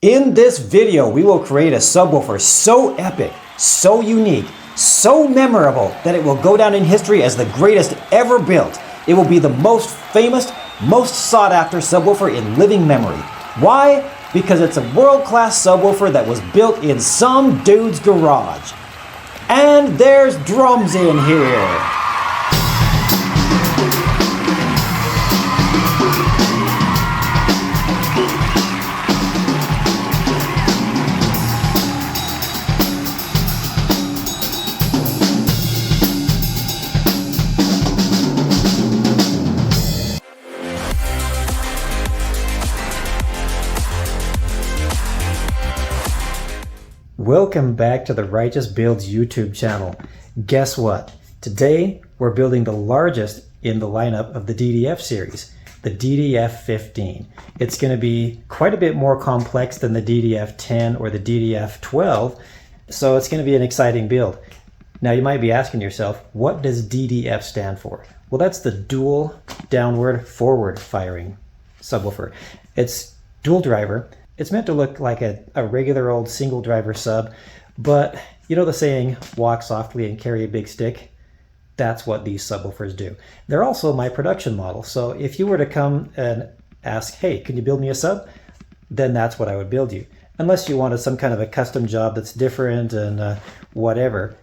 In this video, we will create a subwoofer so epic, so unique, so memorable that it will go down in history as the greatest ever built. It will be the most famous, most sought after subwoofer in living memory. Why? Because it's a world-class subwoofer that was built in some dude's garage. And there's drums in here. Welcome back to the Righteous Builds YouTube channel. Guess what? Today we're building the largest in the lineup of the DDF series, the DDF-15. It's going to be quite a bit more complex than the DDF-10 or the DDF-12, so it's going to be an exciting build. Now you might be asking yourself, what does DDF stand for? Well, that's the dual downward forward firing subwoofer. It's dual driver. It's meant to look like a regular old single driver sub, but you know the saying, walk softly and carry a big stick? That's what these subwoofers do. They're also my production model, so if you were to come and ask, hey, can you build me a sub? Then that's what I would build you. Unless you wanted some kind of a custom job that's different and whatever,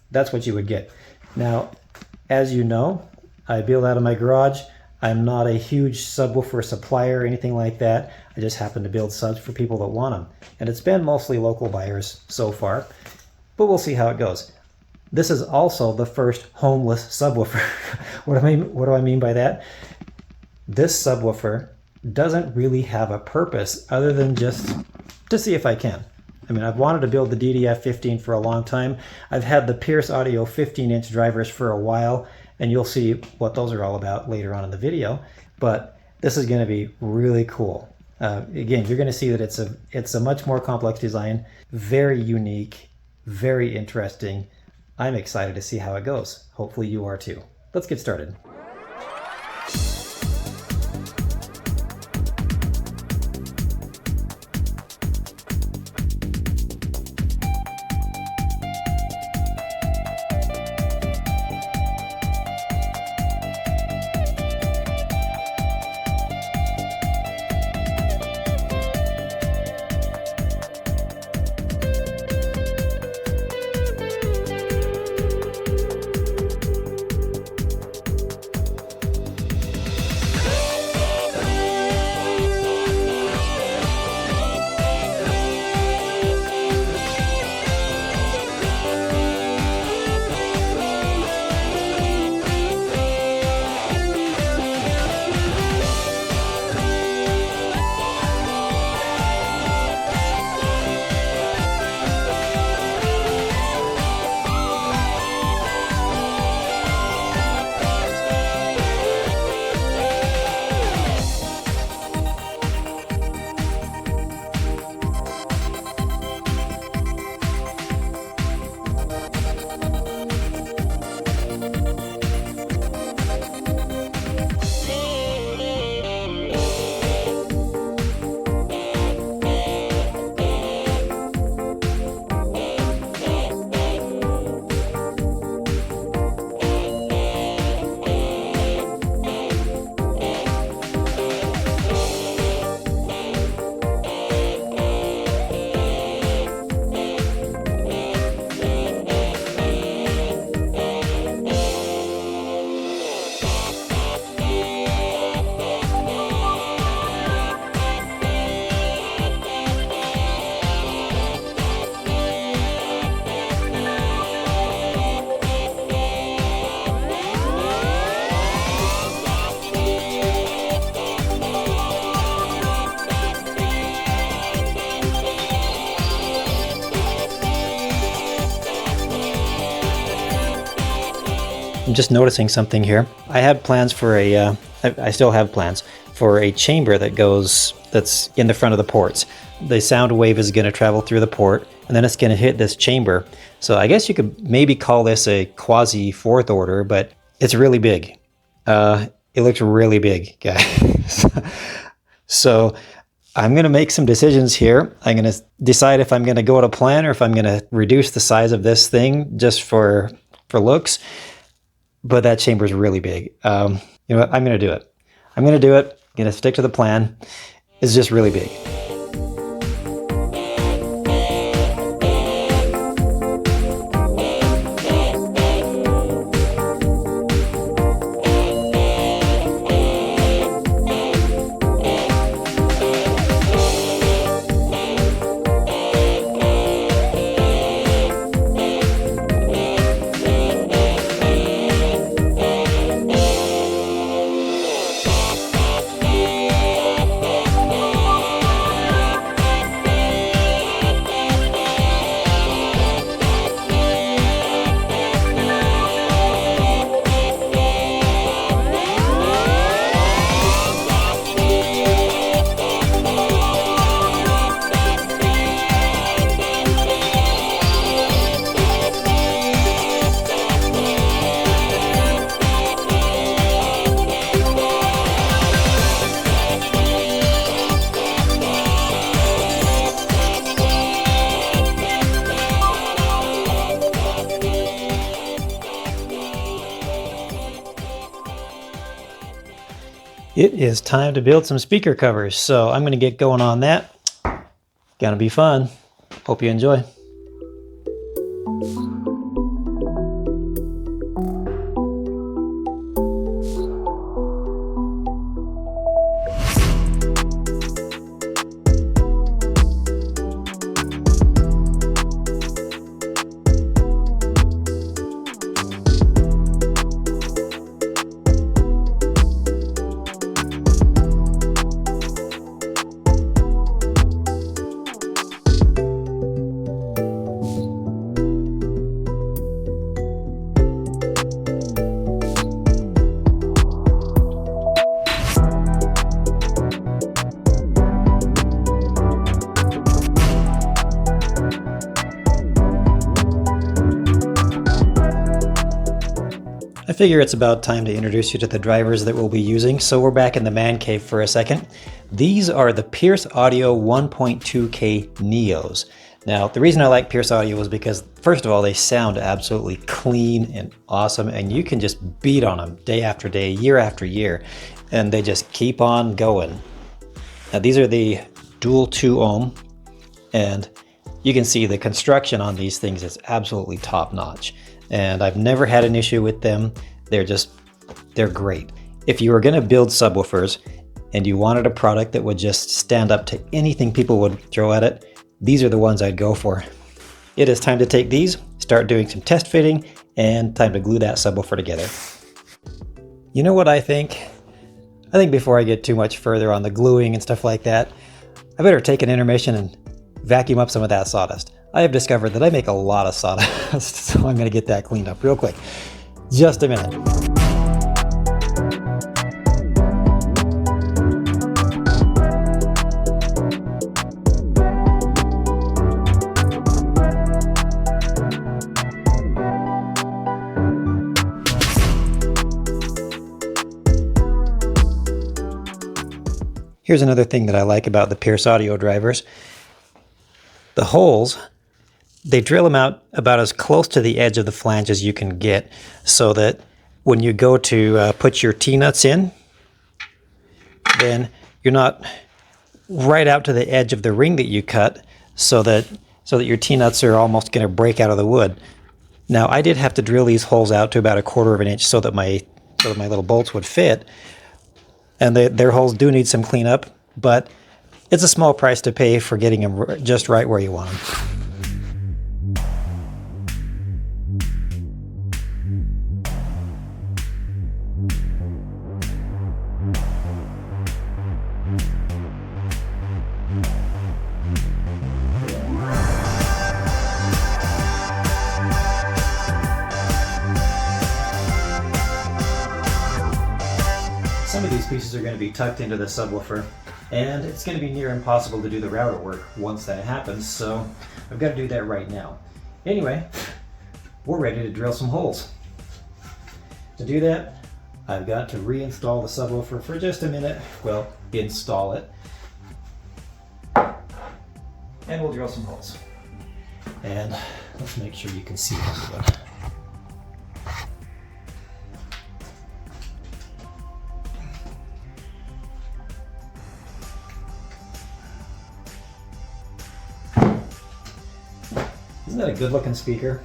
that's what you would get. Now, as you know, I build out of my garage. I'm not a huge subwoofer supplier or anything like that. I just happen to build subs for people that want them. And it's been mostly local buyers so far, but we'll see how it goes. This is also the first homeless subwoofer. What do I mean by that? This subwoofer doesn't really have a purpose other than just to see if I can. I mean, I've wanted to build the DDF-15 for a long time. I've had the Pierce Audio 15-inch drivers for a while, and you'll see what those are all about later on in the video. But this is going to be really cool. Again, you're going to see that it's a much more complex design, very unique, very interesting. I'm excited to see how it goes. Hopefully you are too. Let's get started. I'm just noticing something here. I had plans for I still have plans for a chamber that's in the front of the ports. The sound wave is going to travel through the port, and then it's going to hit this chamber. So I guess you could maybe call this a quasi fourth order, but it's really big. It looks really big, guys. So I'm going to make some decisions here. I'm going to decide if I'm going to go to plan or if I'm going to reduce the size of this thing just for looks. But that chamber is really big. You know what? I'm going to do it. I'm going to do it. I'm going to stick to the plan. It's just really big. It is time to build some speaker covers, so I'm going to get going on that. Gonna be fun. Hope you enjoy. I figure it's about time to introduce you to the drivers that we'll be using, so we're back in the man cave for a second. These are the Pierce Audio 1.2K Neos. Now, the reason I like Pierce Audio is because, first of all, they sound absolutely clean and awesome, and you can just beat on them day after day, year after year, and they just keep on going. Now, these are the dual 2 ohm, and you can see the construction on these things is absolutely top notch. And I've never had an issue with them. They're great. If you were gonna build subwoofers and you wanted a product that would just stand up to anything people would throw at it, these are the ones I'd go for. It is time to take these, start doing some test fitting, and time to glue that subwoofer together. You know what I think? I think before I get too much further on the gluing and stuff like that, I better take an intermission and vacuum up some of that sawdust. I have discovered that I make a lot of sawdust, so I'm going to get that cleaned up real quick. Just a minute. Here's another thing that I like about the Pierce Audio drivers. The holes, they drill them out about as close to the edge of the flange as you can get, so that when you go to put your T-nuts in, then you're not right out to the edge of the ring that you cut, so that your T-nuts are almost going to break out of the wood. Now, I did have to drill these holes out to about 1/4 of an inch so that my little bolts would fit, and their holes do need some cleanup, but it's a small price to pay for getting them just right where you want them. Some of these pieces are going to be tucked into the subwoofer, and it's going to be near impossible to do the router work once that happens, so I've got to do that right now. Anyway, we're ready to drill some holes. To do that, I've got to reinstall the subwoofer for just a minute. Well, install it. And we'll drill some holes. And let's make sure you can see what I'm doing. Isn't that a good looking speaker?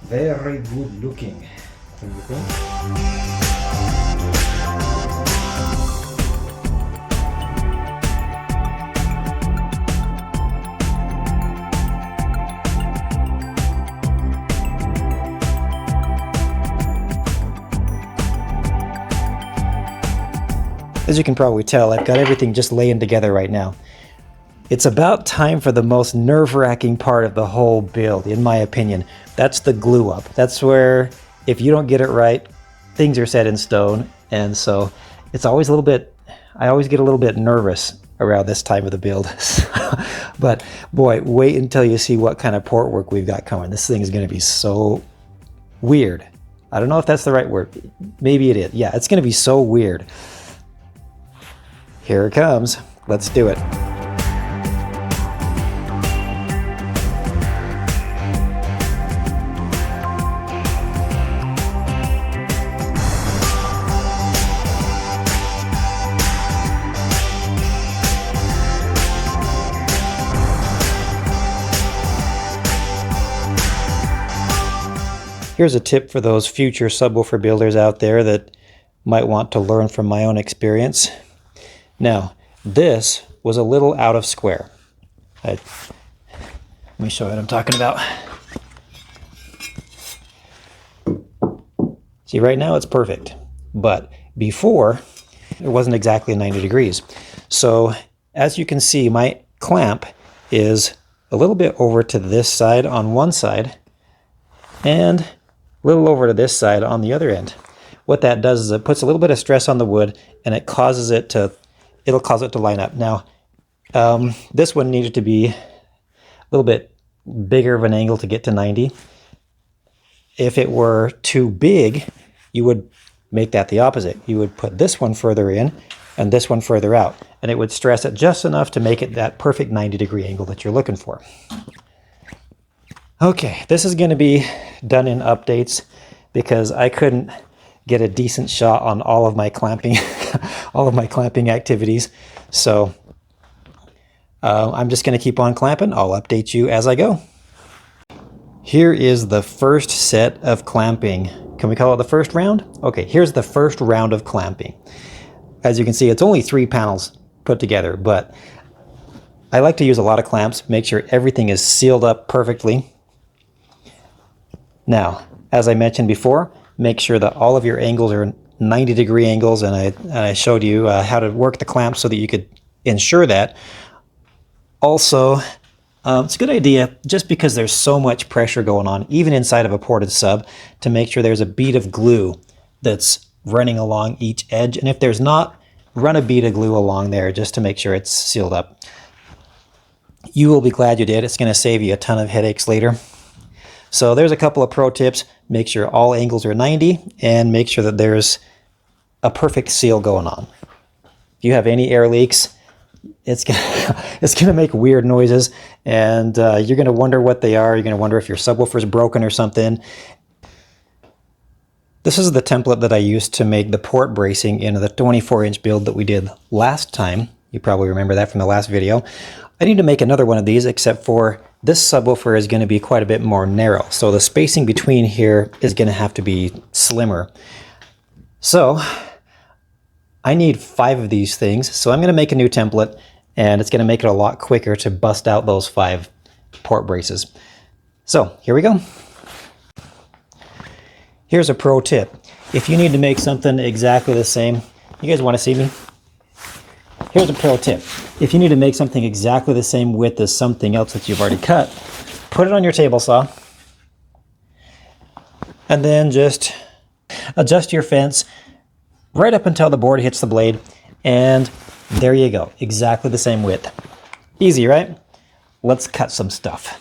Very good looking, don't you think? As you can probably tell, I've got everything just laying together right now. It's about time for the most nerve-wracking part of the whole build, in my opinion. That's the glue up. That's where, if you don't get it right, things are set in stone. And so it's always a little bit, I always get a little bit nervous around this time of the build. But boy, wait until you see what kind of port work we've got coming. This thing is going to be so weird. I don't know if that's the right word. Maybe it is. Yeah, it's going to be so weird. Here it comes. Let's do it. Here's a tip for those future subwoofer builders out there that might want to learn from my own experience. Now, this was a little out of square. Let me show you what I'm talking about. See, right now it's perfect, but before it wasn't exactly 90 degrees. So as you can see, my clamp is a little bit over to this side on one side and a little over to this side on the other end. What that does is it puts a little bit of stress on the wood and it causes it to, it'll cause it to line up. Now, this one needed to be a little bit bigger of an angle to get to 90. If it were too big, you would make that the opposite. You would put this one further in and this one further out, and it would stress it just enough to make it that perfect 90-degree angle that you're looking for. Okay, this is going to be done in updates because I couldn't get a decent shot on all of my clamping, all of my clamping activities. So I'm just going to keep on clamping. I'll update you as I go. Here is the first set of clamping. Can we call it the first round? Okay, here's the first round of clamping. As you can see, it's only 3 panels put together, but I like to use a lot of clamps, make sure everything is sealed up perfectly. Now, as I mentioned before, make sure that all of your angles are 90-degree angles, and I showed you how to work the clamp so that you could ensure that. Also, it's a good idea, just because there's so much pressure going on, even inside of a ported sub, to make sure there's a bead of glue that's running along each edge. And if there's not, run a bead of glue along there just to make sure it's sealed up. You will be glad you did. It's going to save you a ton of headaches later. So there's a couple of pro tips. Make sure all angles are 90 and make sure that there's a perfect seal going on. If you have any air leaks, it's gonna make weird noises, and you're gonna wonder what they are. You're gonna wonder if your subwoofer's broken or something. This is the template that I used to make the port bracing in the 24-inch build that we did last time. You probably remember that from the last video. I need to make another one of these, except for this subwoofer is going to be quite a bit more narrow. So the spacing between here is going to have to be slimmer. So I need 5 of these things. So I'm going to make a new template, and it's going to make it a lot quicker to bust out those 5 port braces. So here we go. Here's a pro tip. If you need to make something exactly the same, you guys want to see me? Here's a pro tip. If you need to make something exactly the same width as something else that you've already cut, put it on your table saw, and then just adjust your fence right up until the board hits the blade, and there you go. Exactly the same width. Easy, right? Let's cut some stuff.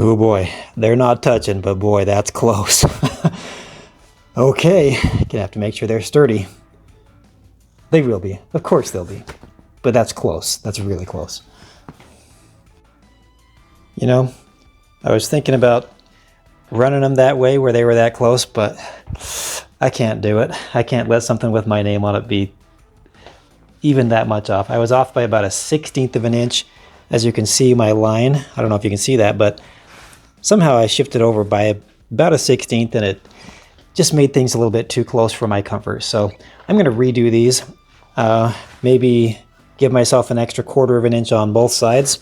Oh boy, they're not touching, but boy, that's close. Okay, gonna have to make sure they're sturdy. They will be, of course they'll be, but that's close. That's really close. You know, I was thinking about running them that way where they were that close, but I can't do it. I can't let something with my name on it be even that much off. I was off by about a 1/16 of an inch. As you can see, my line, I don't know if you can see that, but somehow I shifted over by about a 1/16, and it just made things a little bit too close for my comfort. So I'm going to redo these, maybe give myself an extra 1/4 of an inch on both sides,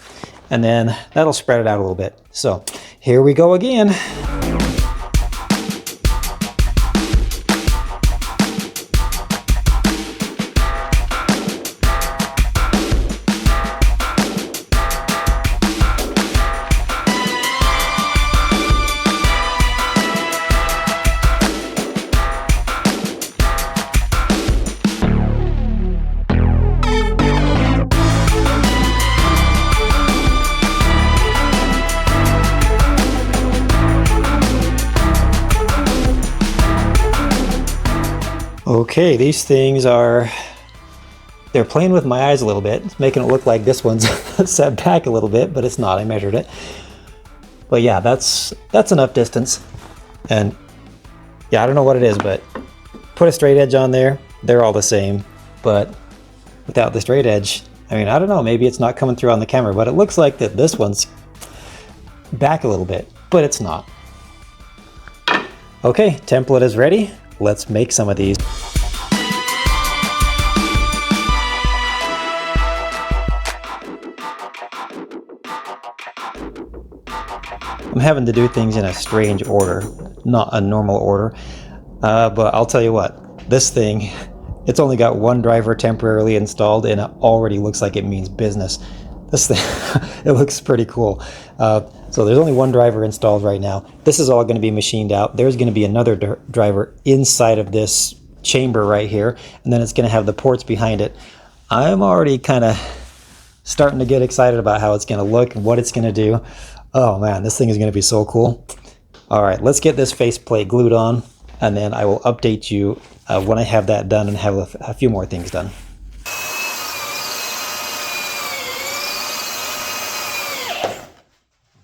and then that'll spread it out a little bit. So here we go again. Okay, these things they're playing with my eyes a little bit. It's making it look like this one's set back a little bit, but it's not. I measured it. But yeah, that's enough distance. And yeah, I don't know what it is, but put a straight edge on there. They're all the same, but without the straight edge, I mean, I don't know, maybe it's not coming through on the camera, but it looks like that this one's back a little bit, but it's not. Okay, template is ready. Let's make some of these. I'm having to do things in a strange order, not a normal order, but I'll tell you what, this thing, it's only got one driver temporarily installed, and it already looks like it means business. This thing, it looks pretty cool. So there's only one driver installed right now. This is all going to be machined out. There's going to be another driver inside of this chamber right here, and then it's going to have the ports behind it. I'm already kind of starting to get excited about how it's going to look and what it's going to do. Oh man, this thing is going to be so cool. All right, let's get this faceplate glued on, and then I will update you when I have that done and have a few more things done.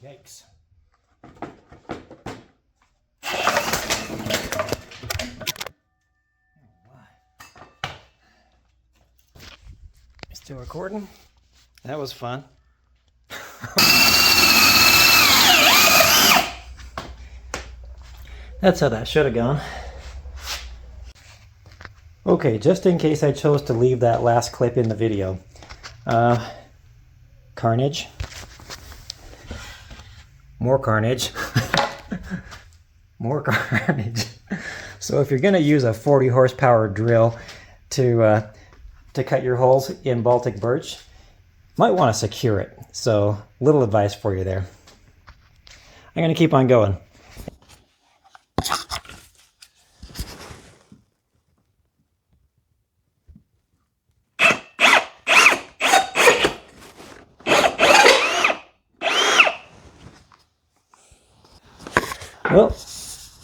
Yikes. Still recording? That was fun. That's how that should have gone. Okay, just in case I chose to leave that last clip in the video. Carnage. More carnage. More carnage. So if you're going to use a 40 horsepower drill to cut your holes in Baltic birch, might want to secure it. So little advice for you there. I'm going to keep on going. Well,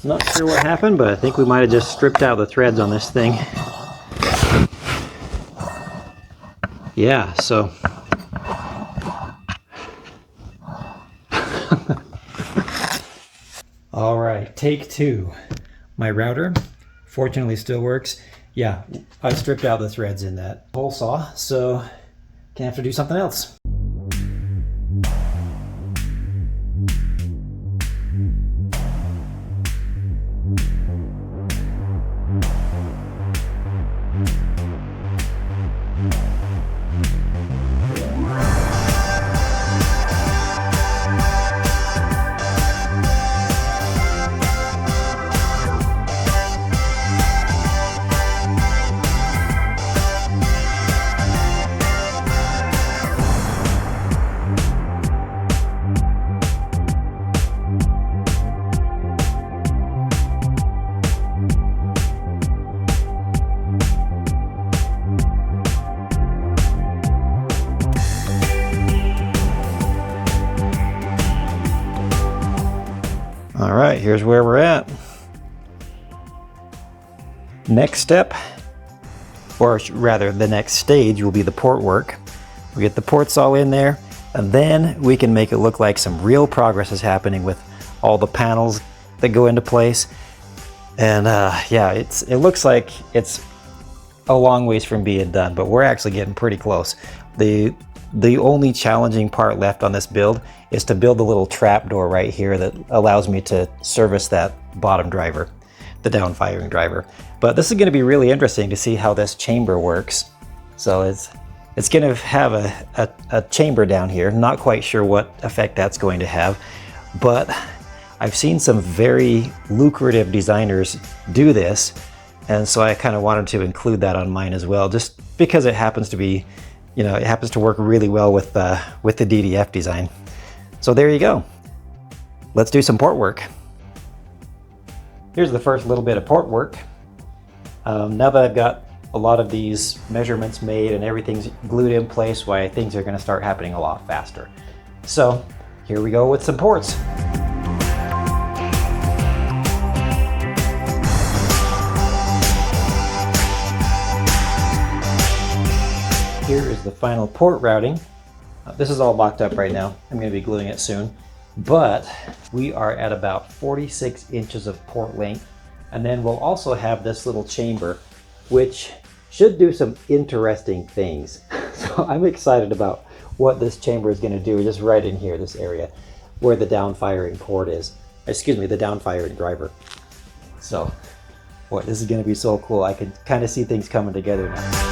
not sure what happened, but I think we might have just stripped out the threads on this thing. Yeah, so all right, take two. My router fortunately still works. Yeah, I stripped out the threads in that hole saw, so gonna have to do something else. All right, here's where we're at. Next step, or rather the next stage, will be the port work. We get the ports all in there, and then we can make it look like some real progress is happening with all the panels that go into place. And yeah, it looks like it's a long ways from being done, but we're actually getting pretty close. The only challenging part left on this build is to build a little trap door right here that allows me to service that bottom driver, the down firing driver. But this is going to be really interesting to see how this chamber works. So it's going to have a chamber down here. Not quite sure what effect that's going to have, but I've seen some very lucrative designers do this, and so I kind of wanted to include that on mine as well, just because it happens to be, you know, it happens to work really well with the DDF design. So there you go. Let's do some port work. Here's the first little bit of port work. Now that I've got a lot of these measurements made and everything's glued in place, why things are going to start happening a lot faster. So here we go with some ports. Here is the final port routing. This is all locked up right now. I'm going to be gluing it soon, but we are at about 46 inches of port length. And then we'll also have this little chamber, which should do some interesting things. So I'm excited about what this chamber is going to do, just right in here, this area where the down firing port is. Excuse me, the down firing driver. So, boy, this is going to be so cool. I can kind of see things coming together now.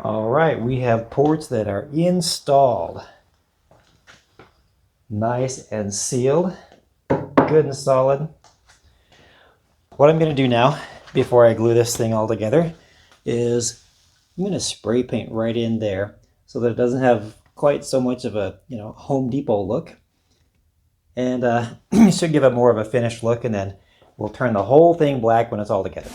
All right, we have ports that are installed. Nice and sealed, good and solid. What I'm going to do now, before I glue this thing all together, is I'm going to spray paint right in there so that it doesn't have quite so much of a, you know, Home Depot look. And it should give it more of a finished look, and then we'll turn the whole thing black when it's all together.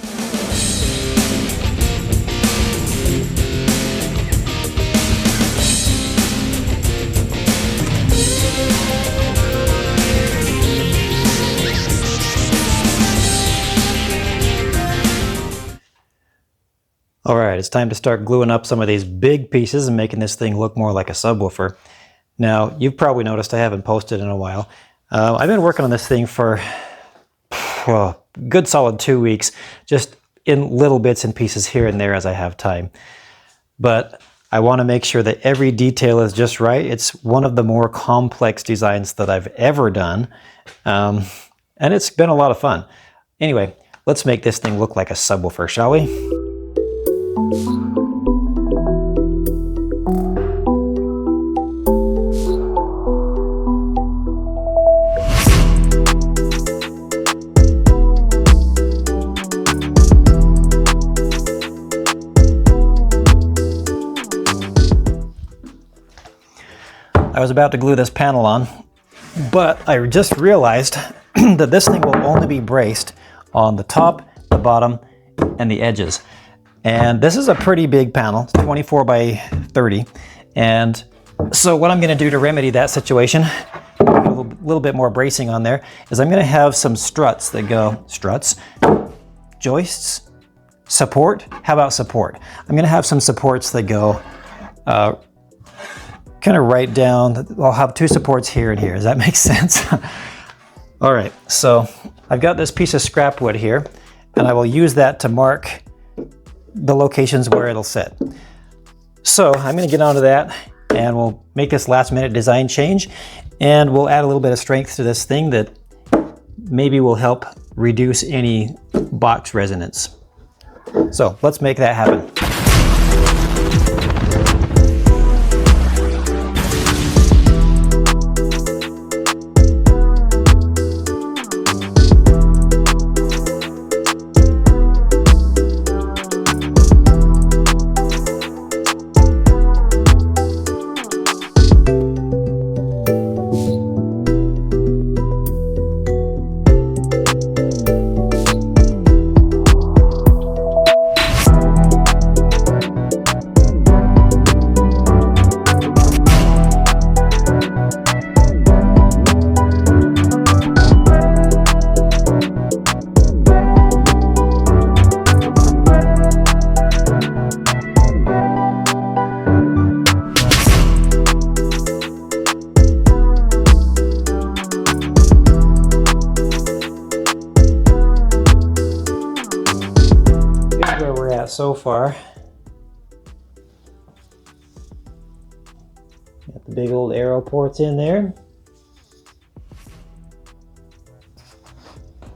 All right, it's time to start gluing up some of these big pieces and making this thing look more like a subwoofer. Now, you've probably noticed I haven't posted in a while. I've been working on this thing for a good solid 2 weeks, just in little bits and pieces here and there as I have time. But I want to make sure that every detail is just right. It's one of the more complex designs that I've ever done, and it's been a lot of fun. Anyway, let's make this thing look like a subwoofer, shall we? I was about to glue this panel on, but I just realized that this thing will only be braced on the top, the bottom, and the edges. And this is a pretty big panel, it's 24 by 30. And so what I'm going to do to remedy that situation, a little bit more bracing on there, is I'm going to have some struts that go, joists, support. How about support? I'm going to have some supports that go kind of right down. I'll have two supports here and here. Does that make sense? All right, so I've got this piece of scrap wood here, and I will use that to mark the locations where it'll sit. So I'm going to get onto that, and we'll make this last minute design change, and we'll add a little bit of strength to this thing that maybe will help reduce any box resonance. So let's make that happen. so far. Got the big old arrow ports in there.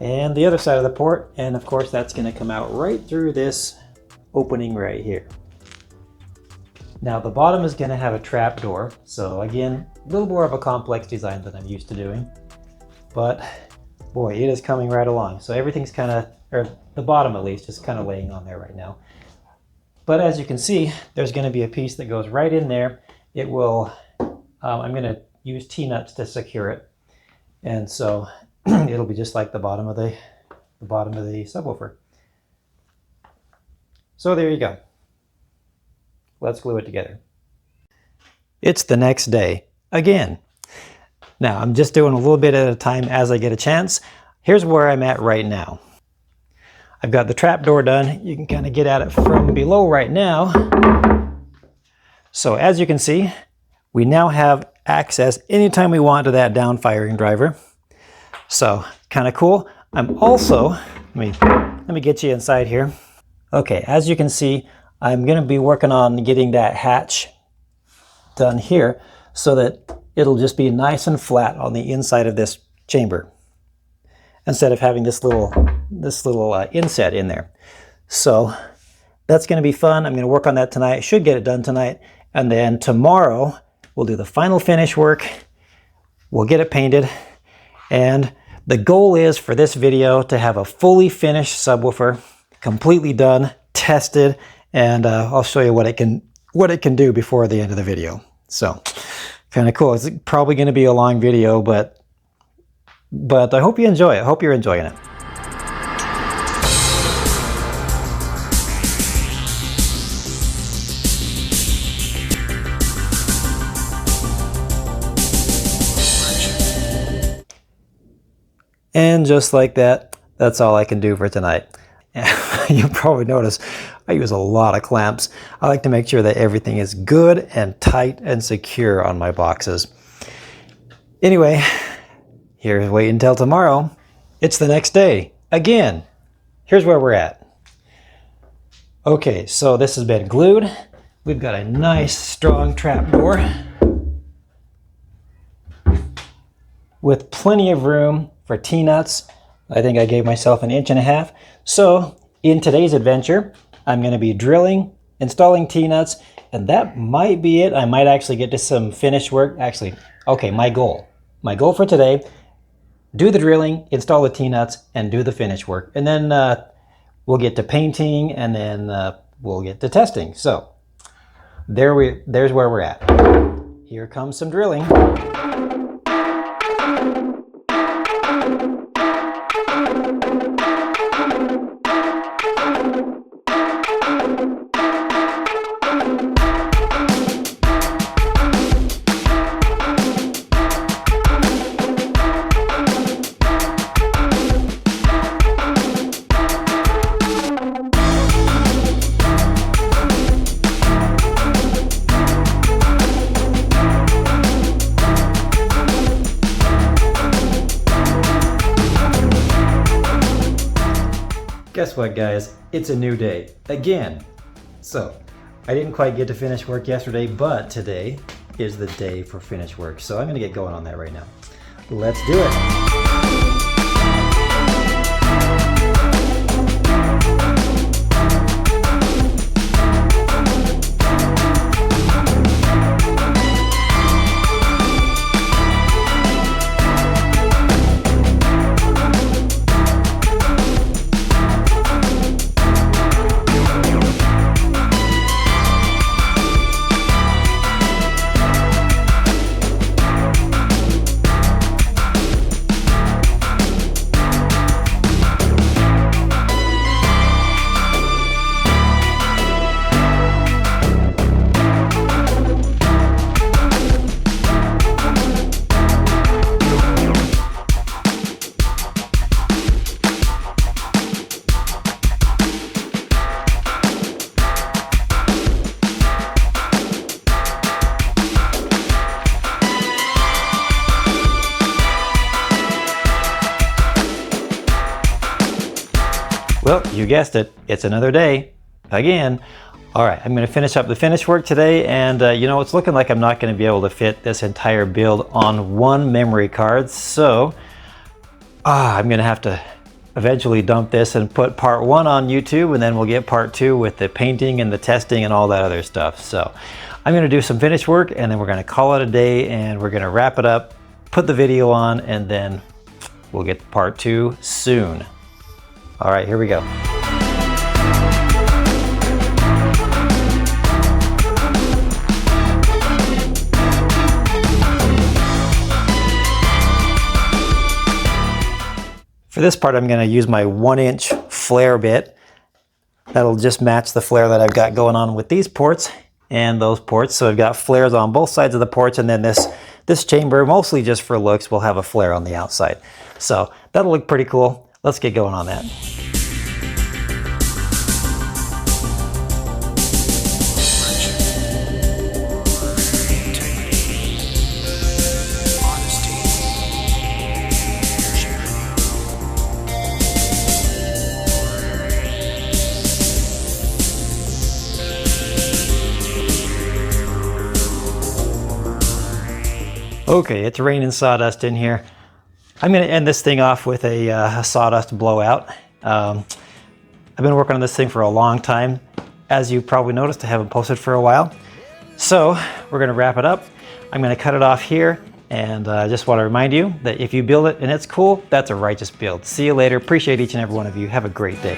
And the other side of the port, and of course that's going to come out right through this opening right here. Now the bottom is going to have a trap door, so again, a little more of a complex design than I'm used to doing. But boy, it is coming right along. So everything's kind of, or the bottom at least, is kind of laying on there right now. But as you can see, there's going to be a piece that goes right in there. It will, I'm going to use T-nuts to secure it. And so it'll be just like the bottom of the subwoofer. So there you go. Let's glue it together. It's the next day again. Now I'm just doing a little bit at a time as I get a chance. Here's where I'm at right now. I've got the trap door done. You can kind of get at it from below right now. So as you can see, we now have access anytime we want to that down firing driver. So kind of cool. I'm also, let me get you inside here. Okay, as you can see, I'm going to be working on getting that hatch done here so that it'll just be nice and flat on the inside of this chamber instead of having this little inset in there. So that's going to be fun. I'm going to work on that tonight. Should get it done tonight. And then tomorrow we'll do the final finish work. We'll get it painted. And the goal is for this video to have a fully finished subwoofer, completely done, tested, and I'll show you what it can do before the end of the video. So kind of cool. It's probably going to be a long video, but I hope you enjoy it. I hope you're enjoying it. And just like that, that's all I can do for tonight. You'll probably notice I use a lot of clamps. I like to make sure that everything is good and tight and secure on my boxes. Anyway, here's wait until tomorrow. It's the next day. Again, here's where we're at. Okay, so this has been glued. We've got a nice strong trap door with plenty of room for T-nuts. I think I gave myself 1.5 inches. So in today's adventure, I'm going to be drilling, installing T-nuts, and that might be it. I might actually get to some finished work. Actually, okay, my goal for today, do the drilling, install the T-nuts, and do the finish work. And then we'll get to painting, and then we'll get to testing. So there's where we're at. Here comes some drilling. Guess what, guys? It's a new day again. So I didn't quite get to finish work yesterday, but today is the day for finish work. So I'm going to get going on that right now. Let's do it. Well, you guessed it, it's another day. again. All right, I'm going to finish up the finish work today, and you know, it's looking like I'm not going to be able to fit this entire build on one memory card, so I'm going to have to eventually dump this and put part 1 on YouTube, and then we'll get part 2 with the painting and the testing and all that other stuff. So I'm going to do some finish work, and then we're going to call it a day, and we're going to wrap it up, put the video on, and then we'll get part 2 soon. All right, here we go. For this part, I'm going to use my 1-inch flare bit. That'll just match the flare that I've got going on with these ports and those ports. So I've got flares on both sides of the ports, and then this chamber, mostly just for looks, will have a flare on the outside. So that'll look pretty cool. Let's get going on that. Okay, it's raining sawdust in here. I'm going to end this thing off with a sawdust blowout. I've been working on this thing for a long time. As you probably noticed, I haven't posted for a while. So we're going to wrap it up. I'm going to cut it off here, and I just want to remind you that if you build it and it's cool, that's a righteous build. See you later. Appreciate each and every one of you. Have a great day.